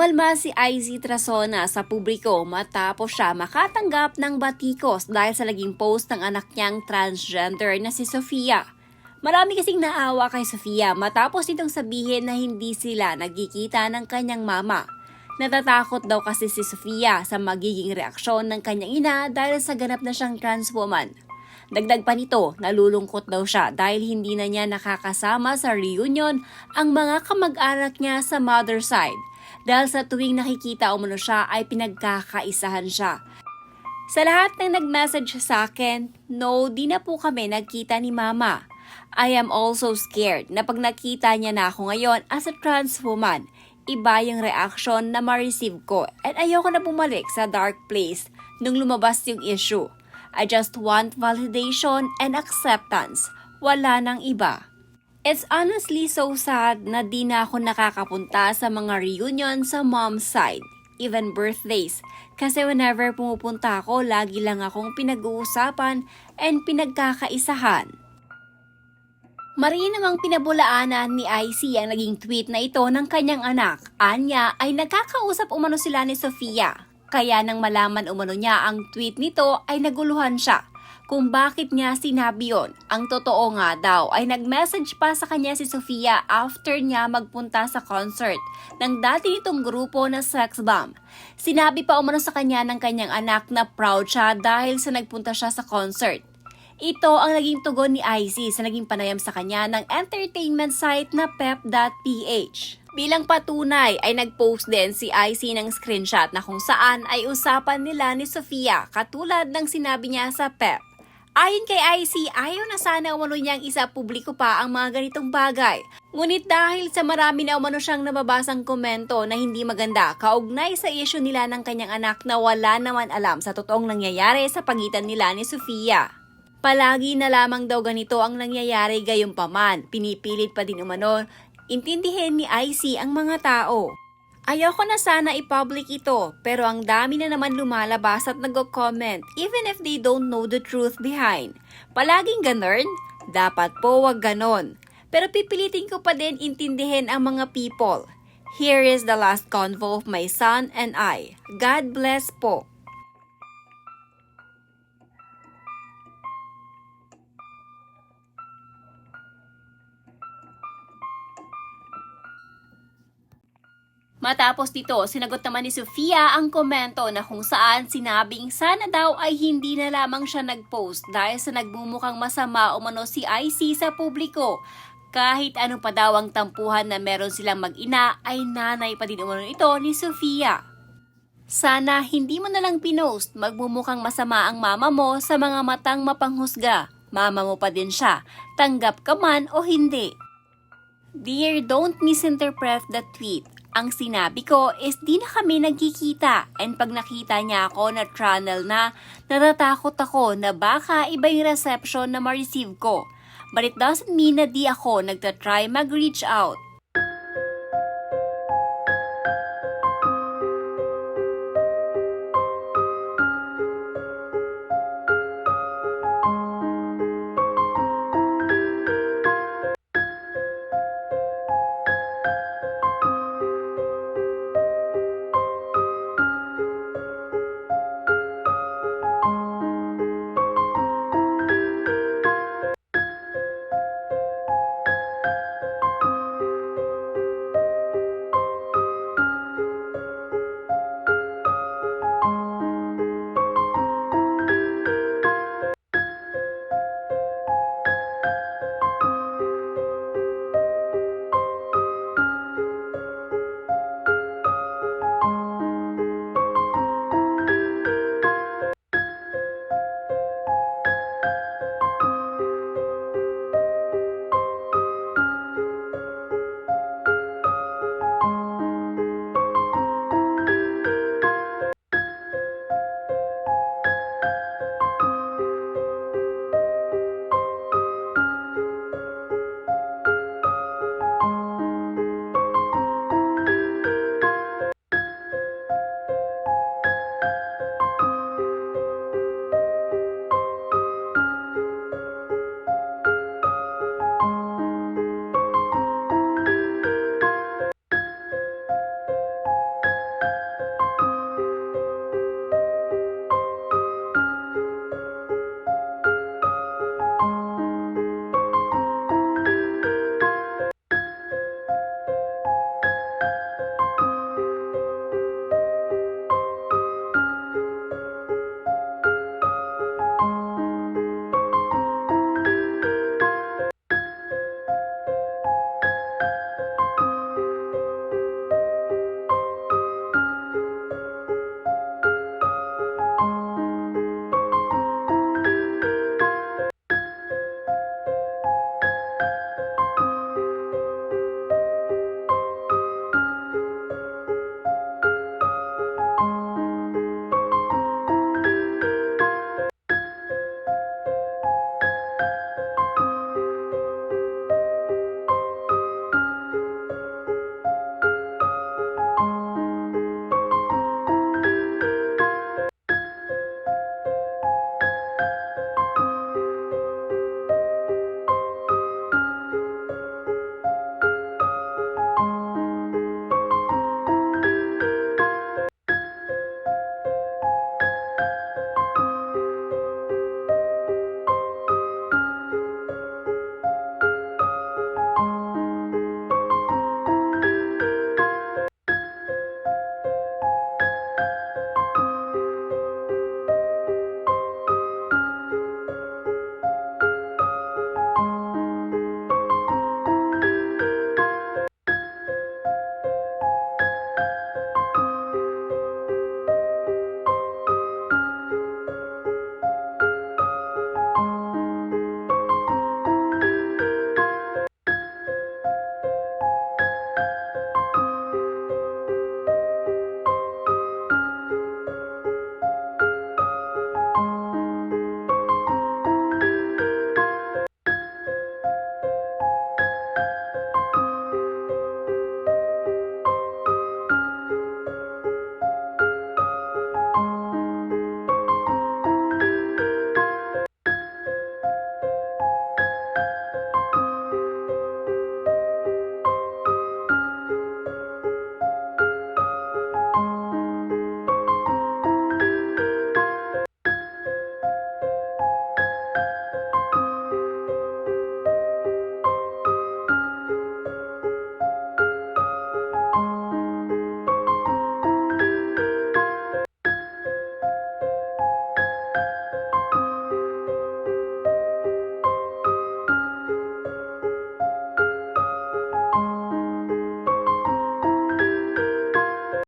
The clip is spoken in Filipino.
Umalma si IZ Trasona sa publiko matapos siya makatanggap ng batikos dahil sa naging post ng anak niyang transgender na si Sofia. Marami kasing naawa kay Sofia matapos nitong sabihin na hindi sila nagkikita ng kanyang mama. Natatakot daw kasi si Sofia sa magiging reaksyon ng kanyang ina dahil sa ganap na siyang trans woman. Dagdag pa nito, nalulungkot daw siya dahil hindi na niya nakakasama sa reunion ang mga kamag-anak niya sa mother side. Dahil sa tuwing nakikita umano siya ay pinagkakaisahan siya. Sa lahat ng nag-message sa akin, no, di na po kami nagkita ni Mama. I am also scared na pag nakita niya na ako ngayon as a trans woman, iba yung reaction na ma-receive ko at ayoko na bumalik sa dark place nung lumabas yung issue. I just want validation and acceptance. Wala nang iba. It's honestly so sad na di na ako nakakapunta sa mga reunion sa mom's side, even birthdays. Kasi whenever pumupunta ako, lagi lang akong pinag-uusapan and pinagkakaisahan. Mariin namang pinabulaanan ni IC ang naging tweet na ito ng kanyang anak. Anya ay nagkakausap umano sila ni Sofia. Kaya nang malaman umano niya ang tweet nito ay naguluhan siya kung bakit niya sinabi yon. Ang totoo nga daw ay nag-message pa sa kanya si Sofia after niya magpunta sa concert ng dati nitong grupo na Sex Bomb. Sinabi pa umano sa kanya ng kanyang anak na proud siya dahil sa nagpunta siya sa concert. Ito ang naging tugon ni IC sa naging panayam sa kanya ng entertainment site na pep.ph. Bilang patunay ay nag-post din si IC ng screenshot na kung saan ay usapan nila ni Sofia katulad ng sinabi niya sa pep. Ayon kay IC, ayaw na sana umano niyang isa publiko pa ang mga ganitong bagay. Ngunit dahil sa marami na umano siyang nababasang komento na hindi maganda kaugnay sa issue nila ng kanyang anak na wala naman alam sa totoong nangyayari sa pagitan nila ni Sofia. Palagi na lamang daw ganito ang nangyayari gayunpaman. Pinipilit pa din umano intindihin ni IC ang mga tao. Ayoko na sana i-public ito, pero ang dami na naman lumalabas at nag-comment even if they don't know the truth behind. Palaging ganun? Dapat po wag ganon. Pero pipilitin ko pa din intindihin ang mga people. Here is the last convo of my son and I. God bless po. Matapos dito, sinagot naman ni Sofia ang komento na kung saan sinabing sana daw ay hindi na lamang siya nag-post dahil sa nagbumukhang masama umano si IC sa publiko. Kahit ano pa daw ang tampuhan na meron silang mag-ina ay nanay pa din umano ito ni Sofia. Sana hindi mo na lang pinost, magbumukhang masama ang mama mo sa mga matang mapanghusga. Mama mo pa din siya, tanggap ka man o hindi. Dear, don't misinterpret the tweet. Ang sinabi ko is di na kami nagkikita and pag nakita niya ako na channel na, natatakot ako na baka iba yung reception na ma-receive ko. But it doesn't mean na di ako nagtatry mag-reach out.